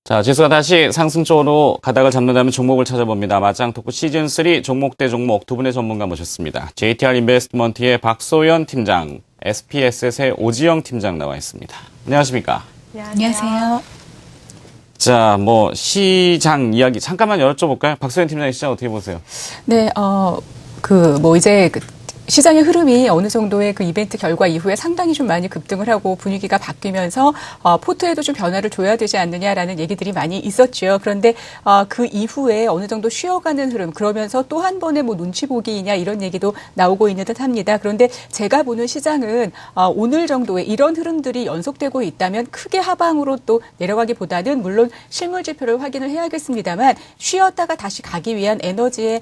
자, 지수가 다시 상승 쪽으로 가닥을 잡는다면 종목을 찾아봅니다. 맞짱 토크 시즌3 종목 대 종목 두 분의 전문가 모셨습니다. JTR 인베스트먼트의 박소연 팀장, SPS의 오지영 팀장 나와 있습니다. 안녕하십니까? 안녕하세요. 자, 시장 이야기 잠깐만 여쭤볼까요? 박소연 팀장의 시장 어떻게 보세요? 네, 시장의 흐름이 어느 정도의 그 이벤트 결과 이후에 상당히 좀 많이 급등을 하고 분위기가 바뀌면서 포트에도 좀 변화를 줘야 되지 않느냐라는 얘기들이 많이 있었죠. 그런데 그 이후에 어느 정도 쉬어가는 흐름, 그러면서 또 한 번의 눈치 보기이냐 이런 얘기도 나오고 있는 듯합니다. 그런데 제가 보는 시장은 오늘 정도의 이런 흐름들이 연속되고 있다면 크게 하방으로 또 내려가기보다는 물론 실물 지표를 확인을 해야겠습니다만 쉬었다가 다시 가기 위한 에너지의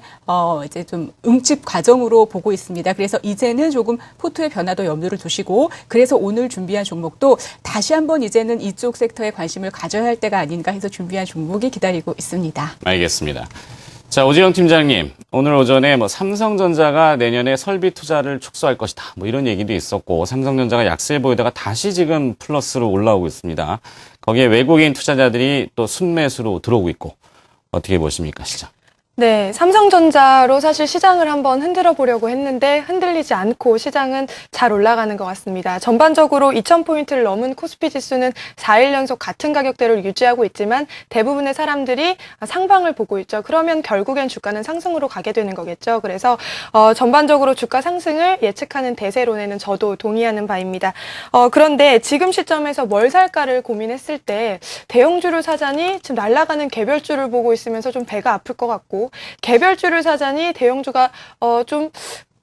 이제 좀 응집 과정으로 보고 있습니다. 그래서 이제는 조금 포트의 변화도 염두를 두시고 그래서 오늘 준비한 종목도 다시 한번 이제는 이쪽 섹터에 관심을 가져야 할 때가 아닌가 해서 준비한 종목이 기다리고 있습니다. 알겠습니다. 자, 오지영 팀장님, 오늘 오전에 삼성전자가 내년에 설비 투자를 축소할 것이다. 이런 얘기도 있었고 삼성전자가 약세를 보이다가 다시 지금 플러스로 올라오고 있습니다. 거기에 외국인 투자자들이 또 순매수로 들어오고 있고 어떻게 보십니까, 시장? 네, 삼성전자로 사실 시장을 한번 흔들어 보려고 했는데 흔들리지 않고 시장은 잘 올라가는 것 같습니다. 전반적으로 2000포인트를 넘은 코스피 지수는 4일 연속 같은 가격대를 유지하고 있지만 대부분의 사람들이 상방을 보고 있죠. 그러면 결국엔 주가는 상승으로 가게 되는 거겠죠. 그래서 전반적으로 주가 상승을 예측하는 대세론에는 저도 동의하는 바입니다. 그런데 지금 시점에서 뭘 살까를 고민했을 때 대형주를 사자니 지금 날아가는 개별주를 보고 있으면서 좀 배가 아플 것 같고 개별주를 사자니 대형주가 좀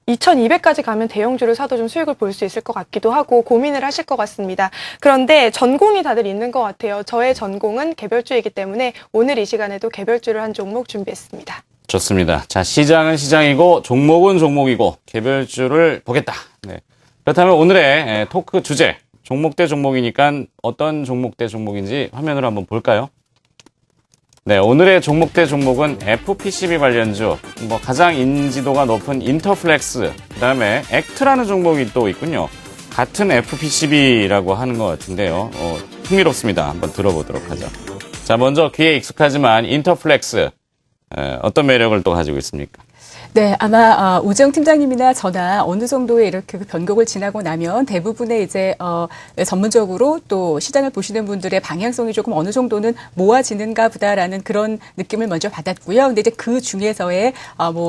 2200까지 가면 대형주를 사도 좀 수익을 볼 수 있을 것 같기도 하고 고민을 하실 것 같습니다. 그런데 전공이 다들 있는 것 같아요. 저의 전공은 개별주이기 때문에 오늘 이 시간에도 개별주를 한 종목 준비했습니다. 좋습니다. 자, 시장은 시장이고 종목은 종목이고 개별주를 보겠다. 네. 그렇다면 오늘의 토크 주제, 종목 대 종목이니까 어떤 종목 대 종목인지 화면으로 한번 볼까요? 네, 오늘의 종목 대 종목은 FPCB 관련주, 가장 인지도가 높은 인터플렉스, 그다음에 액트라는 종목이 또 있군요. 같은 FPCB라고 하는 것 같은데요. 흥미롭습니다. 한번 들어보도록 하죠. 자, 먼저 귀에 익숙하지만 인터플렉스, 어떤 매력을 또 가지고 있습니까? 네, 아마 오지영 팀장님이나 저나 어느 정도의 이렇게 변곡을 지나고 나면 대부분의 이제 전문적으로 또 시장을 보시는 분들의 방향성이 조금 어느 정도는 모아지는가 보다라는 그런 느낌을 먼저 받았고요. 근데 이제 그 중에서의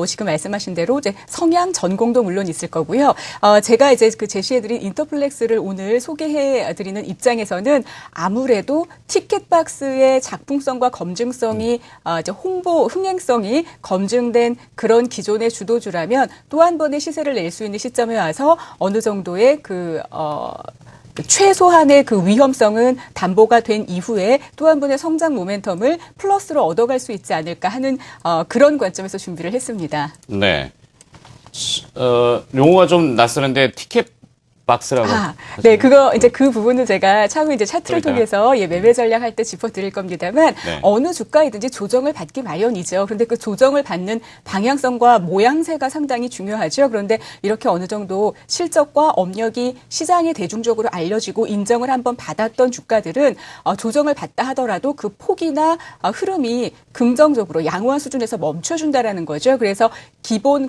지금 말씀하신 대로 이제 성향 전공도 물론 있을 거고요. 제가 이제 그 제시해드린 인터플렉스를 오늘 소개해드리는 입장에서는 아무래도 티켓박스의 작품성과 검증성이 이제 홍보 흥행성이 검증된 그런 기존의 주도주라면 또 한 번의 시세를 낼 수 있는 시점에 와서 어느 정도의 최소한의 그 위험성은 담보가 된 이후에 또 한 번의 성장 모멘텀을 플러스로 얻어갈 수 있지 않을까 하는 그런 관점에서 준비를 했습니다. 네. 용어가 좀 낯설은데 티켓 박스라고. 네, 이제 그 부분은 제가 차후 이제 차트를 통해서 매매 전략 할 때 짚어드릴 겁니다만, 네. 어느 주가이든지 조정을 받기 마련이죠. 그런데 그 조정을 받는 방향성과 모양새가 상당히 중요하죠. 그런데 이렇게 어느 정도 실적과 업력이 시장에 대중적으로 알려지고 인정을 한번 받았던 주가들은 조정을 받다 하더라도 그 폭이나 흐름이 긍정적으로 양호한 수준에서 멈춰준다라는 거죠. 그래서 기본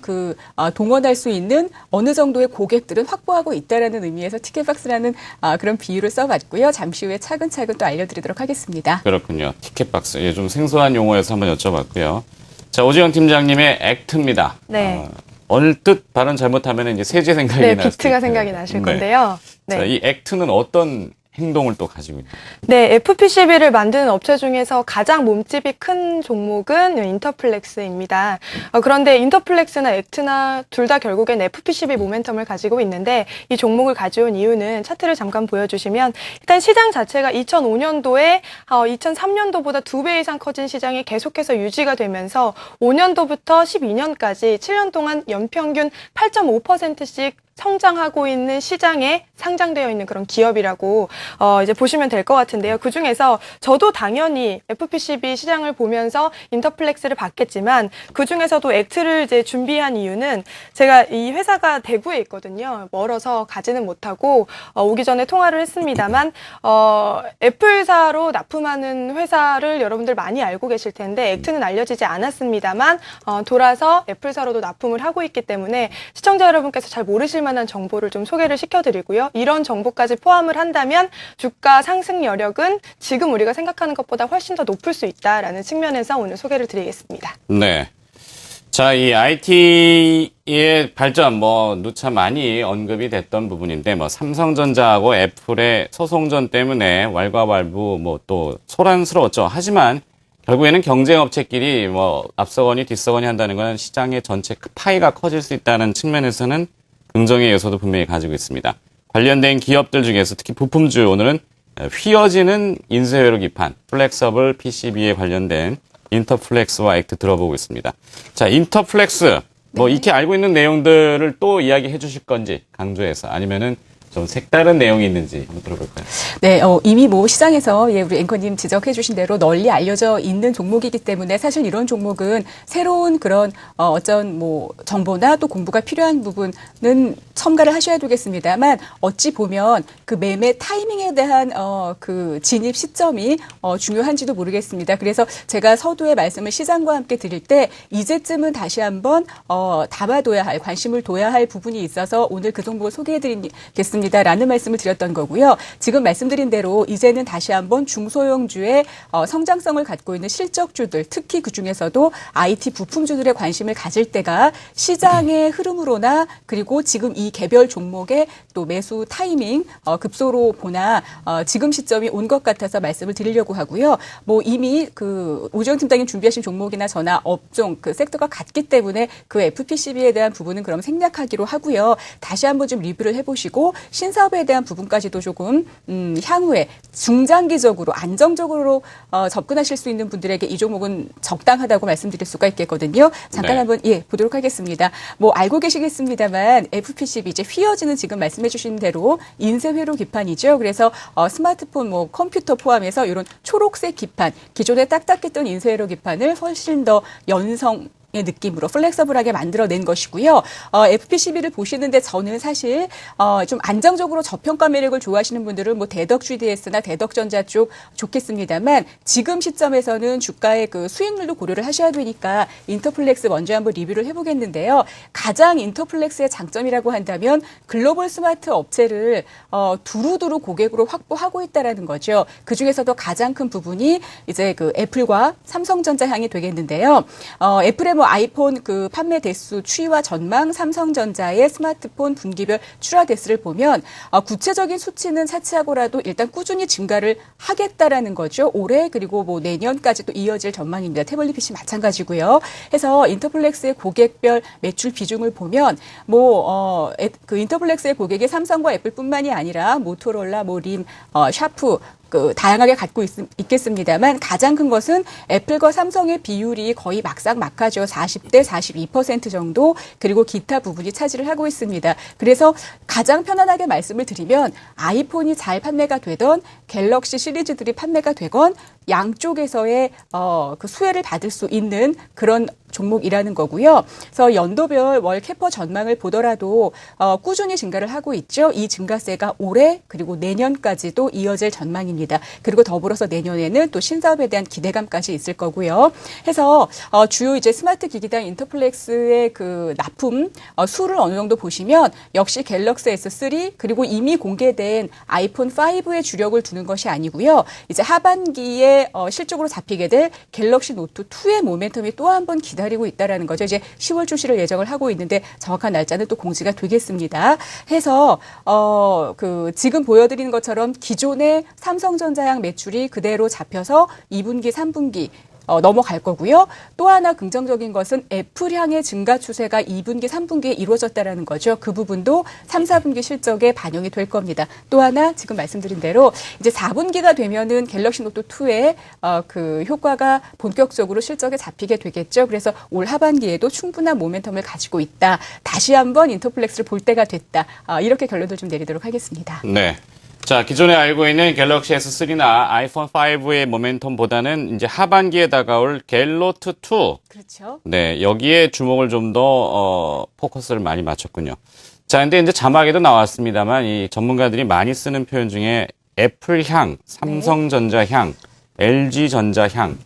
동원할 수 있는 어느 정도의 고객들은 확보하고 있다라는 의미에서 티켓박스라는 그런 비유를 써봤고요. 잠시 후에 차근차근 또 알려드리도록 하겠습니다. 그렇군요. 티켓박스. 좀 생소한 용어여서 한번 여쭤봤고요. 자, 오지영 팀장님의 액트입니다. 네. 얼뜻 발언 잘못하면 이제 세제 생각이 날 수도 있고요. 비트가 생각이 나실 건데요. 네. 자, 이 액트는 어떤 행동을 또 가지고 있나요? 네, FPCB를 만드는 업체 중에서 가장 몸집이 큰 종목은 인터플렉스입니다. 그런데 인터플렉스나 액트나 둘 다 결국엔 FPCB 모멘텀을 가지고 있는데 이 종목을 가져온 이유는 차트를 잠깐 보여주시면 일단 시장 자체가 2005년도에 2003년도보다 2배 이상 커진 시장이 계속해서 유지가 되면서 5년도부터 12년까지 7년 동안 연평균 8.5%씩 성장하고 있는 시장에 상장되어 있는 그런 기업이라고 이제 보시면 될 것 같은데요. 그 중에서 저도 당연히 FPCB 시장을 보면서 인터플렉스를 봤겠지만 그 중에서도 액트를 이제 준비한 이유는 제가 이 회사가 대구에 있거든요. 멀어서 가지는 못하고 오기 전에 통화를 했습니다만 애플사로 납품하는 회사를 여러분들 많이 알고 계실 텐데 액트는 알려지지 않았습니다만 돌아서 애플사로도 납품을 하고 있기 때문에 시청자 여러분께서 잘 모르실 만한 정보를 좀 소개를 시켜드리고요. 이런 정보까지 포함을 한다면 주가 상승 여력은 지금 우리가 생각하는 것보다 훨씬 더 높을 수 있다라는 측면에서 오늘 소개를 드리겠습니다. 네. 자, 이 IT의 발전, 누차 많이 언급이 됐던 부분인데, 삼성전자하고 애플의 소송전 때문에 왈가왈부, 또 소란스러웠죠. 하지만, 결국에는 경쟁업체끼리 앞서거니 뒤서거니 한다는 건 시장의 전체 파이가 커질 수 있다는 측면에서는 긍정의 요소도 분명히 가지고 있습니다. 관련된 기업들 중에서 특히 부품주 오늘은 휘어지는 인쇄회로 기판, 플렉서블 PCB에 관련된 인터플렉스와 액트 들어보고 있습니다. 자, 인터플렉스, 익히 알고 있는 내용들을 또 이야기해 주실 건지 강조해서 아니면은 좀 색다른 내용이 있는지 한번 들어볼까요? 네, 이미 시장에서 우리 앵커님 지적해 주신 대로 널리 알려져 있는 종목이기 때문에 사실 이런 종목은 새로운 그런 어떤 정보나 또 공부가 필요한 부분은 첨가를 하셔야 되겠습니다만 어찌 보면 그 매매 타이밍에 대한 그 진입 시점이 중요한지도 모르겠습니다. 그래서 제가 서두에 말씀을 시장과 함께 드릴 때 이제쯤은 다시 한번 담아둬야 할, 관심을 둬야 할 부분이 있어서 오늘 그 종목을 소개해 드리겠습니다. 라는 말씀을 드렸던 거고요. 지금 말씀드린 대로 이제는 다시 한번 중소형주의 성장성을 갖고 있는 실적주들, 특히 그중에서도 IT 부품주들의 관심을 가질 때가 시장의 흐름으로나 그리고 지금 이 개별 종목의 또 매수 타이밍 급소로 보나 지금 시점이 온 것 같아서 말씀을 드리려고 하고요. 이미 그 오지영 팀장님 준비하신 종목이나 저나 업종 그 섹터가 같기 때문에 그 FPCB에 대한 부분은 그럼 생략하기로 하고요. 다시 한번 좀 리뷰를 해보시고 신사업에 대한 부분까지도 조금 향후에 중장기적으로 안정적으로 접근하실 수 있는 분들에게 이 종목은 적당하다고 말씀드릴 수가 있겠거든요. 잠깐 한번 보도록 하겠습니다. 알고 계시겠습니다만 FPCB 이제 휘어지는 지금 말씀해 주신 대로 인쇄회로 기판이죠. 그래서 스마트폰 컴퓨터 포함해서 이런 초록색 기판, 기존에 딱딱했던 인쇄회로 기판을 훨씬 더 연성 의 느낌으로 플렉서블하게 만들어낸 것이고요. FPCB를 보시는데 저는 사실 좀 안정적으로 저평가 매력을 좋아하시는 분들은 대덕 GDS나 대덕전자 쪽 좋겠습니다만 지금 시점에서는 주가의 그 수익률도 고려를 하셔야 되니까 인터플렉스 먼저 한번 리뷰를 해보겠는데요. 가장 인터플렉스의 장점이라고 한다면 글로벌 스마트 업체를 두루두루 고객으로 확보하고 있다라는 거죠. 그 중에서도 가장 큰 부분이 이제 그 애플과 삼성전자 향이 되겠는데요. 애플의 아이폰 그 판매 대수 추이와 전망, 삼성전자의 스마트폰 분기별 출하 대수를 보면 구체적인 수치는 차치하고라도 일단 꾸준히 증가를 하겠다라는 거죠. 올해 그리고 내년까지 또 이어질 전망입니다. 태블릿 PC 마찬가지고요. 해서 인터플렉스의 고객별 매출 비중을 보면 그 인터플렉스의 고객이 삼성과 애플뿐만이 아니라 모토로라, 림, 샤프 다양하게 갖고 있겠습니다만 가장 큰 것은 애플과 삼성의 비율이 거의 막상막하죠. 40대 42% 정도 그리고 기타 부분이 차지를 하고 있습니다. 그래서 가장 편안하게 말씀을 드리면 아이폰이 잘 판매가 되던 갤럭시 시리즈들이 판매가 되건 양쪽에서의 그 수혜를 받을 수 있는 그런 종목이라는 거고요. 그래서 연도별 월 캐퍼 전망을 보더라도 꾸준히 증가를 하고 있죠. 이 증가세가 올해 그리고 내년까지도 이어질 전망입니다. 그리고 더불어서 내년에는 또 신사업에 대한 기대감까지 있을 거고요. 해서 주요 이제 스마트 기기당 인터플렉스의 그 납품 수를 어느 정도 보시면 역시 갤럭시 S3 그리고 이미 공개된 아이폰 5에 주력을 두는 것이 아니고요. 이제 하반기에 실적으로 잡히게 될 갤럭시 노트 2의 모멘텀이 또 한 번 기다리고 있다라는 거죠. 이제 10월 출시를 예정을 하고 있는데 정확한 날짜는 또 공지가 되겠습니다. 해서 그 지금 보여드리는 것처럼 기존의 삼성전자향 매출이 그대로 잡혀서 2분기, 3분기 넘어갈 거고요. 또 하나 긍정적인 것은 애플향의 증가 추세가 2분기, 3분기에 이루어졌다라는 거죠. 그 부분도 3, 4분기 실적에 반영이 될 겁니다. 또 하나 지금 말씀드린 대로 이제 4분기가 되면은 갤럭시 노트 2의 그 효과가 본격적으로 실적에 잡히게 되겠죠. 그래서 올 하반기에도 충분한 모멘텀을 가지고 있다. 다시 한번 인터플렉스를 볼 때가 됐다. 이렇게 결론을 좀 내리도록 하겠습니다. 네. 자, 기존에 알고 있는 갤럭시 S3나 아이폰 5의 모멘텀보다는 이제 하반기에 다가올 갤노트 2. 그렇죠. 네, 여기에 주목을 좀 더 포커스를 많이 맞췄군요. 자, 근데 이제 자막에도 나왔습니다만 이 전문가들이 많이 쓰는 표현 중에 애플 향, 삼성전자 향, LG전자 향.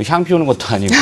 향 피우는 것도 아니고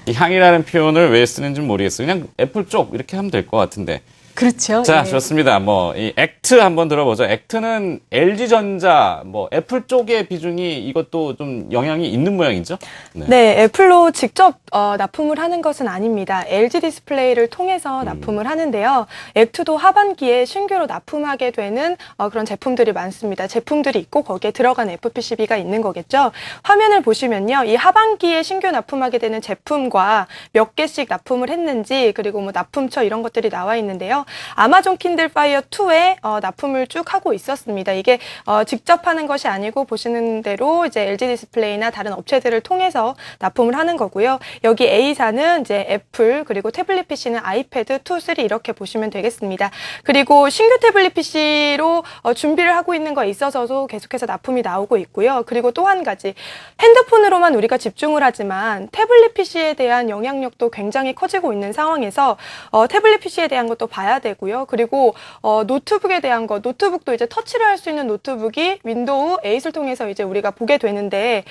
이 향이라는 표현을 왜 쓰는지 모르겠어요. 그냥 애플 쪽 이렇게 하면 될 것 같은데. 그렇죠. 자, 예. 좋습니다. 이 액트 한번 들어보죠. 액트는 LG전자, 애플 쪽의 비중이 이것도 좀 영향이 있는 모양이죠? 네, 애플로 직접 납품을 하는 것은 아닙니다. LG 디스플레이를 통해서 납품을 하는데요. 액트도 하반기에 신규로 납품하게 되는 그런 제품들이 많습니다. 제품들이 있고 거기에 들어간 FPCB가 있는 거겠죠. 화면을 보시면요. 이 하반기에 신규 납품하게 되는 제품과 몇 개씩 납품을 했는지 그리고 뭐 납품처 이런 것들이 나와 있는데요. 아마존 킨들 파이어 2에 납품을 쭉 하고 있었습니다. 이게 직접 하는 것이 아니고 보시는 대로 이제 LG 디스플레이나 다른 업체들을 통해서 납품을 하는 거고요. 여기 A사는 이제 애플 그리고 태블릿 PC는 아이패드 2, 3 이렇게 보시면 되겠습니다. 그리고 신규 태블릿 PC로 준비를 하고 있는 거에 있어서도 계속해서 납품이 나오고 있고요. 그리고 또 한 가지 핸드폰으로만 우리가 집중을 하지만 태블릿 PC에 대한 영향력도 굉장히 커지고 있는 상황에서 태블릿 PC에 대한 것도 봐야 되고요. 그리고 노트북에 대한 것, 노트북도 이제 터치를 할 수 있는 노트북이 윈도우 8을 통해서 이제 우리가 보게 되는데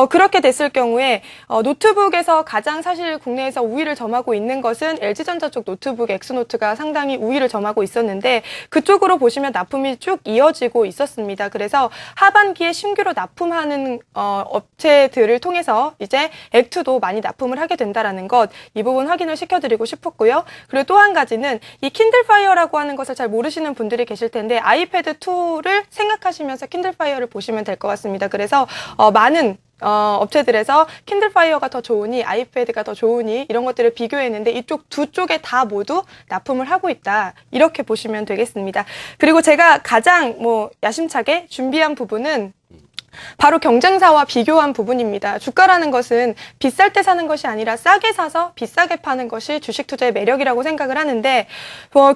그렇게 됐을 경우에 노트북에서 가장 사실 국내에서 우위를 점하고 있는 것은 LG전자 쪽 노트북 엑스노트가 상당히 우위를 점하고 있었는데 그쪽으로 보시면 납품이 쭉 이어지고 있었습니다. 그래서 하반기에 신규로 납품하는 업체들을 통해서 이제 액트도 많이 납품을 하게 된다라는 것, 이 부분 확인을 시켜드리고 싶었고요. 그리고 또 한 가지는 이 킨들 파이어라고 하는 것을 잘 모르시는 분들이 계실 텐데 아이패드 2를 생각하시면서 킨들 파이어를 보시면 될 것 같습니다. 그래서 많은 업체들에서 킨들 파이어가 더 좋으니 아이패드가 더 좋으니 이런 것들을 비교했는데 이쪽 두 쪽에 다 모두 납품을 하고 있다. 이렇게 보시면 되겠습니다. 그리고 제가 가장 야심차게 준비한 부분은 바로 경쟁사와 비교한 부분입니다. 주가라는 것은 비쌀 때 사는 것이 아니라 싸게 사서 비싸게 파는 것이 주식 투자의 매력이라고 생각을 하는데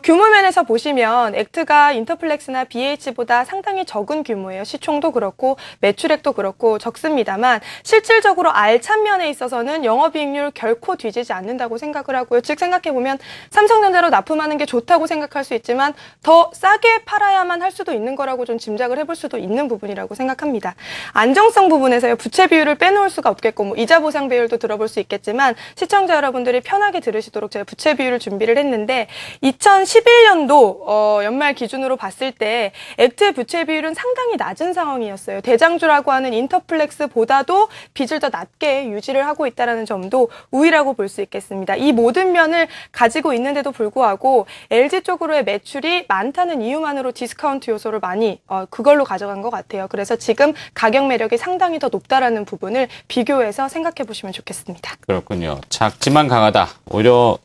규모 면에서 보시면 액트가 인터플렉스나 BH보다 상당히 적은 규모예요. 시총도 그렇고 매출액도 그렇고 적습니다만 실질적으로 알찬 면에 있어서는 영업이익률 결코 뒤지지 않는다고 생각을 하고요. 즉 생각해보면 삼성전자로 납품하는 게 좋다고 생각할 수 있지만 더 싸게 팔아야만 할 수도 있는 거라고 좀 짐작을 해볼 수도 있는 부분이라고 생각합니다. 안정성 부분에서요. 부채 비율을 빼놓을 수가 없겠고 이자 보상 비율도 들어볼 수 있겠지만 시청자 여러분들이 편하게 들으시도록 제가 부채 비율을 준비를 했는데 2011년도 연말 기준으로 봤을 때 액트의 부채 비율은 상당히 낮은 상황이었어요. 대장주라고 하는 인터플렉스보다도 빚을 더 낮게 유지를 하고 있다는 점도 우위라고 볼 수 있겠습니다. 이 모든 면을 가지고 있는데도 불구하고 LG 쪽으로의 매출이 많다는 이유만으로 디스카운트 요소를 많이 그걸로 가져간 것 같아요. 그래서 지금 가격 매력이 상당히 더 높다라는 부분을 비교해서 생각해 보시면 좋겠습니다. 그렇군요. 작지만 강하다. 오히려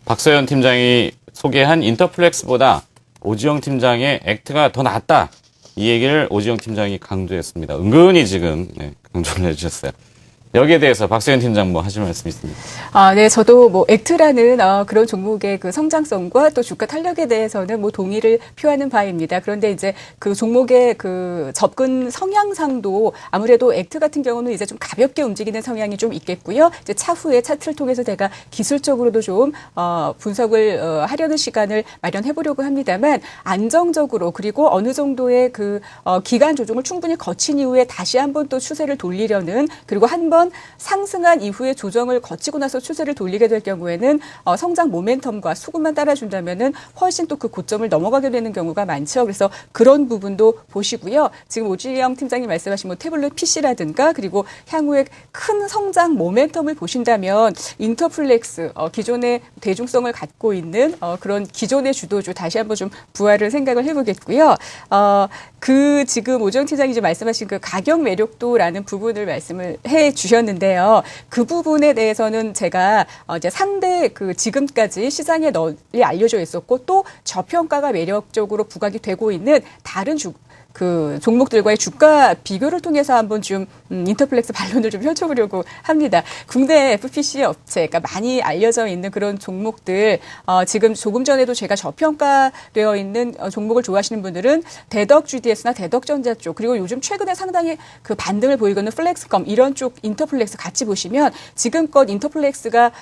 박서연 팀장이 소개한 인터플렉스보다 오지영 팀장의 액트가 더 낫다. 이 얘기를 오지영 팀장이 강조했습니다. 은근히 지금 강조를 해주셨어요. 여기에 대해서 박서연 팀장 하실 말씀 있습니다. 네, 저도 액트라는 그런 종목의 그 성장성과 또 주가 탄력에 대해서는 동의를 표하는 바입니다. 그런데 이제 그 종목의 그 접근 성향상도 아무래도 액트 같은 경우는 이제 좀 가볍게 움직이는 성향이 좀 있겠고요. 이제 차후에 차트를 통해서 제가 기술적으로도 좀 분석을 하려는 시간을 마련해 보려고 합니다만 안정적으로 그리고 어느 정도의 그 기간 조정을 충분히 거친 이후에 다시 한번 또 추세를 돌리려는 그리고 한번 상승한 이후에 조정을 거치고 나서 추세를 돌리게 될 경우에는 성장 모멘텀과 수급만 따라준다면은 훨씬 또 그 고점을 넘어가게 되는 경우가 많죠. 그래서 그런 부분도 보시고요. 지금 오지영 팀장님 말씀하신 태블릿 PC라든가 그리고 향후에 큰 성장 모멘텀을 보신다면 인터플렉스 기존의 대중성을 갖고 있는 그런 기존의 주도주 다시 한번 좀 부활을 생각을 해보겠고요. 지금 오지영 팀장이 말씀하신 그 가격 매력도라는 부분을 말씀을 해 주셨. 드렸는데요. 그 부분에 대해서는 제가 이제 상대 그 지금까지 시장에 널리 알려져 있었고 또 저평가가 매력적으로 부각이 되고 있는 다른 그 종목들과의 주가 비교를 통해서 한번 좀 인터플렉스 반론을 좀 펼쳐보려고 합니다. 국내 FPC 업체, 그러니까 많이 알려져 있는 그런 종목들, 지금 조금 전에도 제가 저평가되어 있는 종목을 좋아하시는 분들은 대덕 GDS나 대덕전자 쪽, 그리고 요즘 최근에 상당히 그 반등을 보이고 있는 플렉스컴 이런 쪽 인터플렉스 같이 보시면 지금껏 인터플렉스가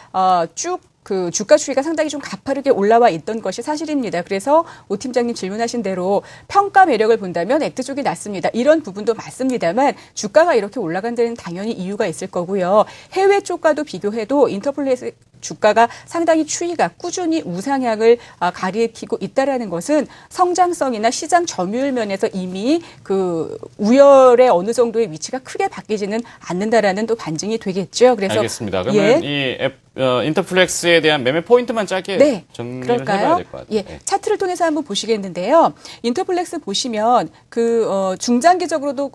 쭉 그 주가 추이가 상당히 좀 가파르게 올라와 있던 것이 사실입니다. 그래서 오 팀장님 질문하신 대로 평가 매력을 본다면 액트 쪽이 낫습니다. 이런 부분도 맞습니다만 주가가 이렇게 올라간 데는 당연히 이유가 있을 거고요. 해외 쪽과도 비교해도 인터플렉스 주가가 상당히 추이가 꾸준히 우상향을 가리키고 있다라는 것은 성장성이나 시장 점유율 면에서 이미 그 우열의 어느 정도의 위치가 크게 바뀌지는 않는다라는 또 반증이 되겠죠. 그래서 알겠습니다. 그러면 이 인터플렉스에 대한 매매 포인트만 짧게 정리를 해봐야 될 것 같아요. 예, 차트를 통해서 한번 보시겠는데요. 인터플렉스 보시면 그 중장기적으로도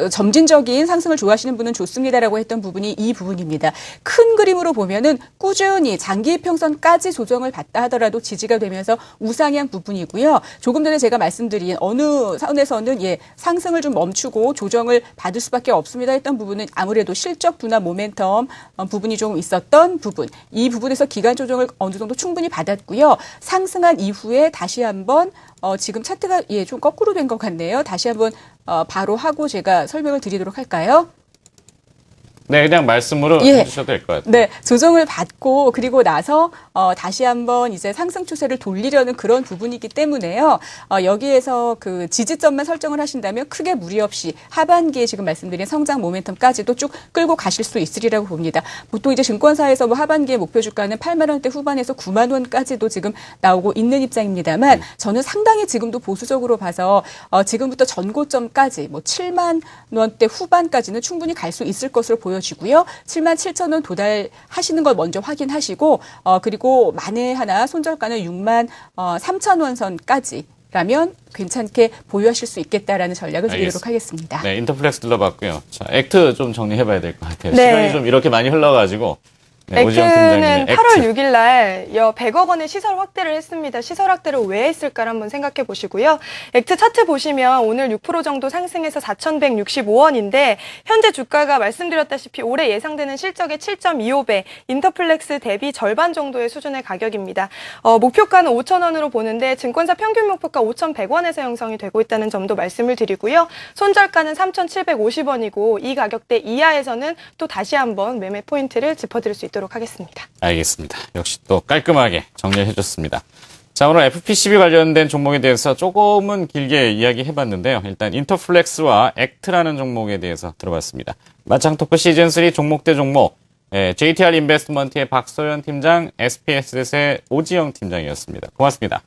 점진적인 상승을 좋아하시는 분은 좋습니다라고 했던 부분이 이 부분입니다. 큰 그림으로 보면은 꾸준히 장기 평선까지 조정을 받다 하더라도 지지가 되면서 우상향 부분이고요. 조금 전에 제가 말씀드린 어느 선에서는 상승을 좀 멈추고 조정을 받을 수밖에 없습니다 했던 부분은 아무래도 실적 둔화 모멘텀 부분이 좀 있었던 부분. 이 부분에서 기간 조정을 어느 정도 충분히 받았고요. 상승한 이후에 다시 한번 지금 차트가 좀 거꾸로 된 것 같네요. 다시 한번 바로 하고 제가 설명을 드리도록 할까요? 네, 그냥 말씀으로 해주셔도 될 것 같아요. 네, 조정을 받고 그리고 나서 다시 한번 이제 상승 추세를 돌리려는 그런 부분이기 때문에요. 여기에서 그 지지점만 설정을 하신다면 크게 무리 없이 하반기에 지금 말씀드린 성장 모멘텀까지도 쭉 끌고 가실 수 있으리라고 봅니다. 보통 이제 증권사에서 뭐 하반기에 목표 주가는 8만 원대 후반에서 9만 원까지도 지금 나오고 있는 입장입니다만 저는 상당히 지금도 보수적으로 봐서 지금부터 전고점까지 뭐 7만 원대 후반까지는 충분히 갈 수 있을 것으로 보여지고요. 7만 7천 원 도달하시는 걸 먼저 확인하시고 그리고 만에 하나 손절가는 6만 3천 원 선까지라면 괜찮게 보유하실 수 있겠다라는 전략을 드리도록 하겠습니다. 네, 인터플렉스 들러봤고요. 자, 액트 좀 정리해봐야 될 것 같아요. 네. 시간이 좀 이렇게 많이 흘러가지고. 네, 액트는 8월 6일 날 100억 원의 시설 확대를 했습니다. 시설 확대를 왜 했을까를 한번 생각해 보시고요. 액트 차트 보시면 오늘 6% 정도 상승해서 4,165원인데 현재 주가가 말씀드렸다시피 올해 예상되는 실적의 7.25배, 인터플렉스 대비 절반 정도의 수준의 가격입니다. 목표가는 5,000원으로 보는데 증권사 평균 목표가 5,100원에서 형성이 되고 있다는 점도 말씀을 드리고요. 손절가는 3,750원이고 이 가격대 이하에서는 또 다시 한번 매매 포인트를 짚어드릴 수 있도록 하겠습니다. 알겠습니다. 역시 또 깔끔하게 정리해줬습니다. 자, 오늘 FPCB 관련된 종목에 대해서 조금은 길게 이야기해봤는데요. 일단 인터플렉스와 액트라는 종목에 대해서 들어봤습니다. 마창토크 시즌3 종목 대 종목, JTR 인베스트먼트의 박소연 팀장, SPS의 오지영 팀장이었습니다. 고맙습니다.